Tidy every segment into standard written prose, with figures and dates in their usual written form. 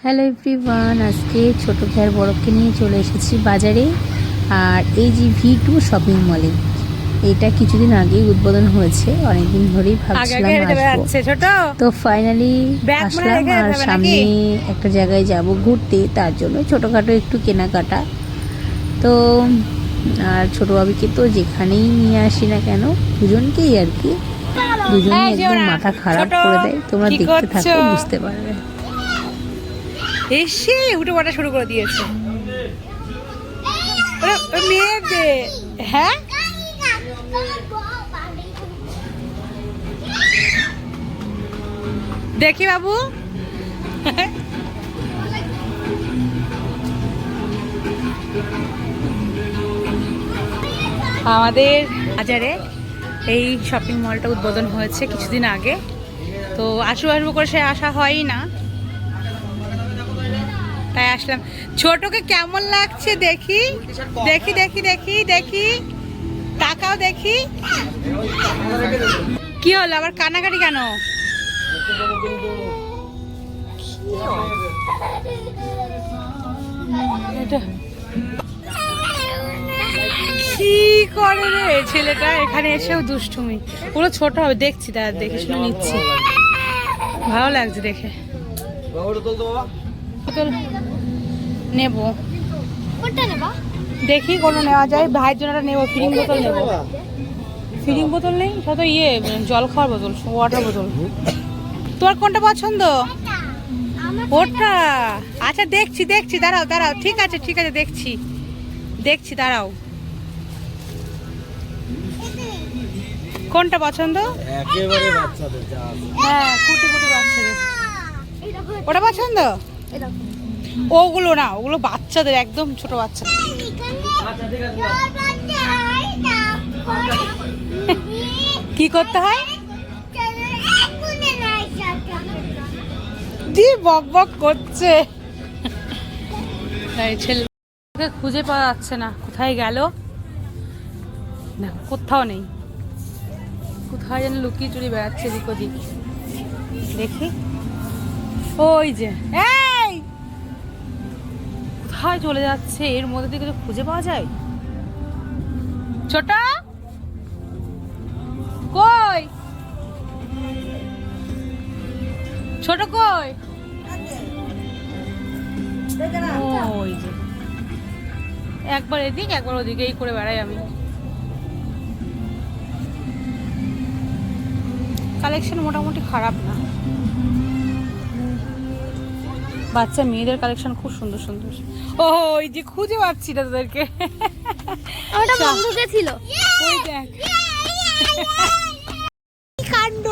Hello everyone, আজকে ছোট ভাইয়ের বড়কে নিয়ে চলে এসেছি বাজারে। আর এই যে V2 শপিং মলে, এটা কিছুদিন আগেই উদ্বোধন হয়েছে, অনেকদিন ধরেই ভাবছিলাম আসবো। তো ফাইনালি আসলাম। আর সামনে একটা জায়গায় যাব ঘুরতে, তার জন্য ছোটোখাটো একটু কেনাকাটা। তো আর ছোটো বাবিকে তো যেখানেই নিয়ে আসি না কেন, দুজনকেই আর কি, দুজনেই একদম মাথা খারাপ করে দেয়। তোমরা দেখতে থাকো, বুঝতে পারবে। এসে উঠে পড়া শুরু করে দিয়েছে মেয়েদের। হ্যাঁ, দেখি বাবু, আমাদের বাজারে এই শপিং মলটা উদ্বোধন হয়েছে কিছুদিন আগে। তো আসবো করে সে আসা হয়ই না, তাই আসলাম। ছোটকে কেমন লাগছে দেখি দেখি দেখি দেখি দেখি, টাকাও দেখি। কি হলো আবার কান্নাকাটি কেন? কি করে রে ছেলেটা, এখানে এসেও দুষ্টুমি। পুরো ছোট হবে, দেখছি তার, দেখে শুনে নিচ্ছি। ভালো লাগছে দেখে। নেব, দেখি কোনো নেওয়া যায়। ভাইয়ের জন্য নেবো, ফিলিং বোতল নেবো। ফিলিং বোতল নেই, কত জল খাওয়ার বোতল, ওয়াটার বোতল। তোমার কোনটা পছন্দ? ওটা আচ্ছা, দেখছি দেখছি, দাঁড়াও দাঁড়াও, ঠিক আছে ঠিক আছে, দেখছি দেখছি, দাঁড়াও। কোনটা পছন্দ? হ্যাঁ, কুটি কুটি বাচ্চাদের ওটা পছন্দ। ওগুলো না, ওগুলো বাচ্চাদের, একদম ছোট বাচ্চা। কি করতে হয়? দি বক বক করছে। ছেলেকে খুঁজে পাওয়া যাচ্ছে না, কোথায় গেল না, কোথাও নেই। কোথায় যেন লুকিয়ে চুরি বেড়াচ্ছে এদিক ওদিক। দেখি, ওই যে, এই কোথায় চলে যাচ্ছে, এর মধ্যে থেকে তো খুঁজে পাওয়া যায়। ছোট কই, ছোট কই? ওই যে, একবার এদিক একবার ওদিকে এই করে বেড়াই আমি। কালেকশন মোটামুটি খারাপ না, বাচ্চা মেয়েদের কালেকশন খুব সুন্দর সুন্দর। ওই যে খুঁজে পাচ্ছি না তোদেরকে, ওটা বন্ধুকে ছিল। ওই দেখ কি কাণ্ড!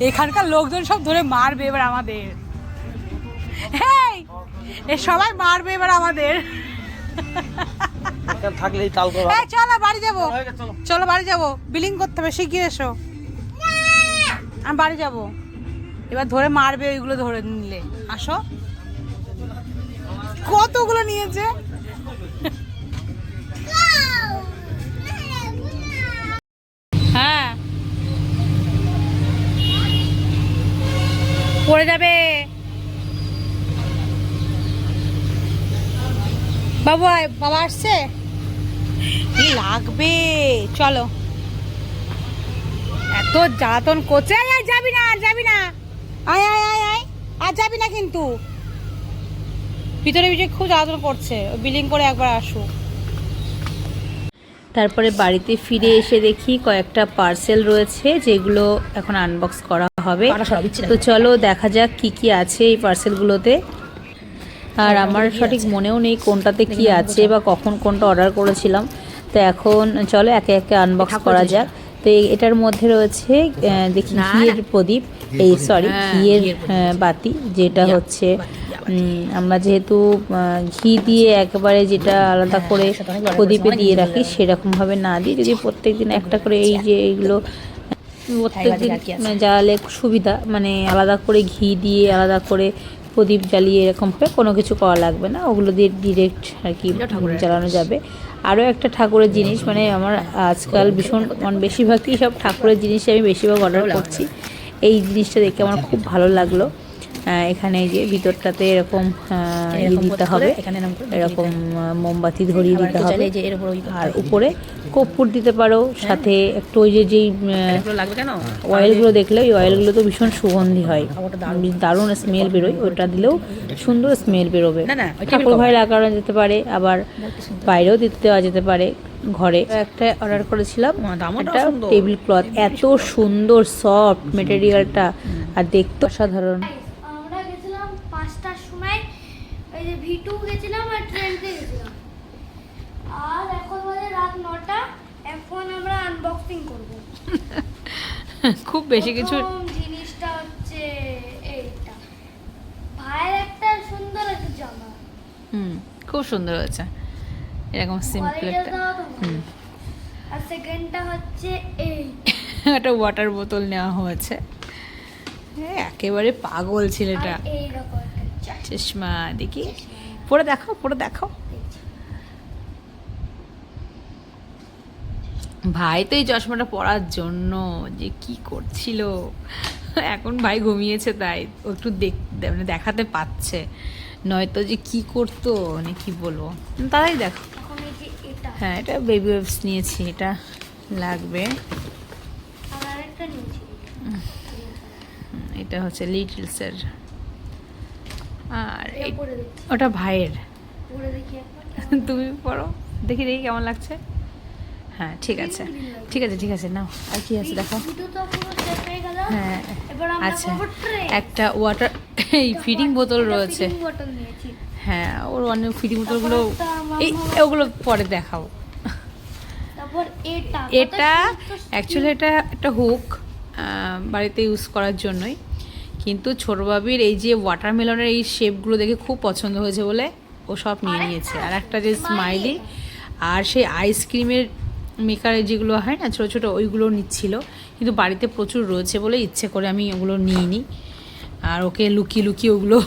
এখানকার লোকজন সব ধরে মারবে এবার আমাদের। সবাই মারবে এবার আমাদের। চলো বাড়ি যাবো, চলো বাড়ি যাবো, বিলিং করতে হবে, শিগগির এসো। আমি বাড়ি যাবো, এবার ধরে মারবে ওইগুলো ধরে নিলে। আসো, কতগুলো নিয়েছে। হ্যাঁ, পড়ে যাবে বাবু। বাবা আসছে, লাগবে। চলো, এত জ্বালাতন করছে। যাবি না, আর যাবি না, আয় আয় আয় আয়, আর যাবি না কিন্তু। ভিতরে ভিতরে খুব জ্বালাতন করছে, বিলিং করে একবার আসো। তারপরে বাড়িতে ফিরে এসে দেখি কয়েকটা পার্সেল রয়েছে, যেগুলো এখন আনবক্স করা হবে। তো চলো দেখা যাক কি কি আছে এই পার্সেলগুলোতে। আর আমার সঠিক মনেও নেই কোনটাতে কি আছে বা কখন কোনটা অর্ডার করেছিলাম। তো এখন চলো একে একে আনবক্স করা যাক। তো এটার মধ্যে রয়েছে দেখি ঘিয়ের প্রদীপ, এই সরি ঘিয়ের বাতি, যেটা হচ্ছে আমরা যেহেতু ঘি দিয়ে একেবারে যেটা আলাদা করে প্রদীপে দিয়ে রাখি, সেরকমভাবে না দিই, যদি প্রত্যেকদিন একটা করে, এই যে এইগুলো প্রত্যেকদিন জ্বালালে সুবিধা, মানে আলাদা করে ঘি দিয়ে আলাদা করে প্রদীপ জ্বালিয়ে এরকমভাবে কোনো কিছু করা লাগবে না, ওগুলো দিয়ে ডিরেক্ট আর কি জ্বালানো যাবে। আরও একটা ঠাকুরের জিনিস, মানে আমার আজকাল ভীষণ বেশিরভাগই সব ঠাকুরের জিনিস আমি বেশিরভাগ অর্ডার করছি। এই জিনিসটা দেখে আমার খুব ভালো লাগলো। এখানে এই যে ভিতরটাতে এরকম ইয়ে দিতে হবে, এরকম মোমবাতি ধরিয়ে দিতে হবে। আর উপরে কর্পূর দিতে পারো, সাথে একটু ওই যে যেই অয়েলগুলো দেখলে ওই অয়েলগুলো তো ভীষণ সুগন্ধি হয়, দারুণ স্মেল বেরোয়, ওটা দিলেও সুন্দর স্মেল বেরোবে। ঠাকুর ঘরে লাগানো যেতে পারে, আবার বাইরেও দিতে দেওয়া যেতে পারে। ঘরে একটা অর্ডার করেছিলাম, একটা টেবিল ক্লথ, এত সুন্দর সফট মেটেরিয়ালটা আর দেখতে অসাধারণ। আমরা গেছিলাম 5টার সময়, ওই যে ভিটু গেছিলাম আর ট্রেনতে গেছিলাম। আর এখন বাজে রাত 9টা, এখন আমরা আনবক্সিং করব। খুব বেশি কিছু প্রথম জিনিসটা হচ্ছে এইটা, ভাইয়ের একটা সুন্দর একটা জামা, খুব সুন্দর হয়েছে, এরকম সিম্পল একটা। আর সেকেন্ডটা হচ্ছে এই একটা ওয়াটার বোতল নেওয়া হয়েছে। একেবারে পাগল ছেলেটা। আর এইরকম একটা চশমা দেখি, পরে দেখাও, পরে দেখাও। ভাই তো এই চশমাটা পরার জন্য যে কি করছিল, এখন ভাই ঘুমিয়েছে তাই ও একটু মানে দেখাতে পাচ্ছে, নয়তো যে কি করতো মানে কি বলবো। তাই দেখো, এখন এই যে এটা, হ্যাঁ এটা বেবি ওয়েবস নিয়েছি, এটা লাগবে। আর আরেকটা নিয়েছি, এটা হচ্ছে লিটলসের, আর এটা পরে দেখি, ওটা ভাইয়ের। পরে দেখি একবার। তুমি পড়ো, দেখি দেখি কেমন লাগছে। হ্যাঁ ঠিক আছে, ঠিক আছে, ঠিক আছে, নাও। আর কি আছে দেখো। ভিটু তো পুরো শেষ হয়ে গেল। হ্যাঁ এবার আমরা আচ্ছা, করব ট্রে। একটা ওয়াটার এই ফিডিং বোতল রয়েছে। ফিডিং বোতল নিয়েছি। হ্যাঁ ওর অনেক ফিডিং বোতলগুলো, তারপর একটা আমার এই ওগুলো পরে দেখাবো। তারপর এটা, এটা অ্যাকচুয়ালি এটা একটা হুক, বাড়িতে ইউজ করার জন্যই, কিন্তু ছোট বাবির এই যে ওয়াটারমেলনের এই শেপগুলো দেখে খুব পছন্দ হয়েছে বলে ও সব নিয়ে নিয়েছে। আর একটা যে স্মাইলি, আর সেই আইসক্রিমের মেকারের যেগুলো হয় না ছোটো ছোটো, ওইগুলো নিচ্ছিল, কিন্তু বাড়িতে প্রচুর রয়েছে বলে ইচ্ছে করে আমি ওগুলো নিইনি, আর ওকে লুকিয়ে লুকিয়ে ওগুলো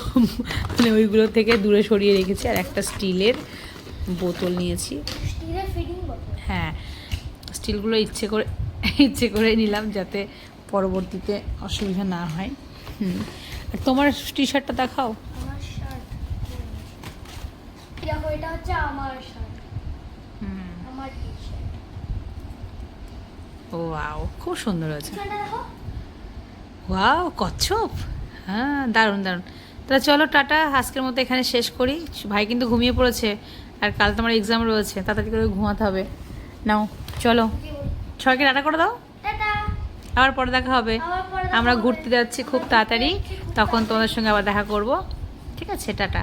মানে ওইগুলো থেকে দূরে সরিয়ে রেখেছি। আর একটা স্টিলের বোতল নিয়েছি। স্টিলের ফিডিং বোতল। হ্যাঁ স্টিলগুলো ইচ্ছে করে নিলাম যাতে পরবর্তীতে অসুবিধা না হয়। আর তোমার টি শার্টটা দেখাও। আমার শার্ট দেখো, এটা হচ্ছে আমার শার্ট, আমার টি শার্ট। ওয়াও খুব সুন্দর হয়েছে। এখানটা দেখো, ওয়াও কচ্ছপ, হ্যাঁ দারুণ দারুণ। তাহলে চলো টাটা, আজকের মতো এখানে শেষ করি। ভাই কিন্তু ঘুমিয়ে পড়েছে, আর কাল তোমার এক্সাম রয়েছে, তাড়াতাড়ি করে ঘুমাতে হবে। নাও চলো, সবাইকে টাটা করে দাও, টাটা। আবার পরে দেখা হবে। আবার পরে দেখা আমরা হবে। ঘুরতে যাচ্ছি খুব তাড়াতাড়ি, তখন তোমাদের সঙ্গে আবার দেখা করব। ঠিক আছে, টাটা।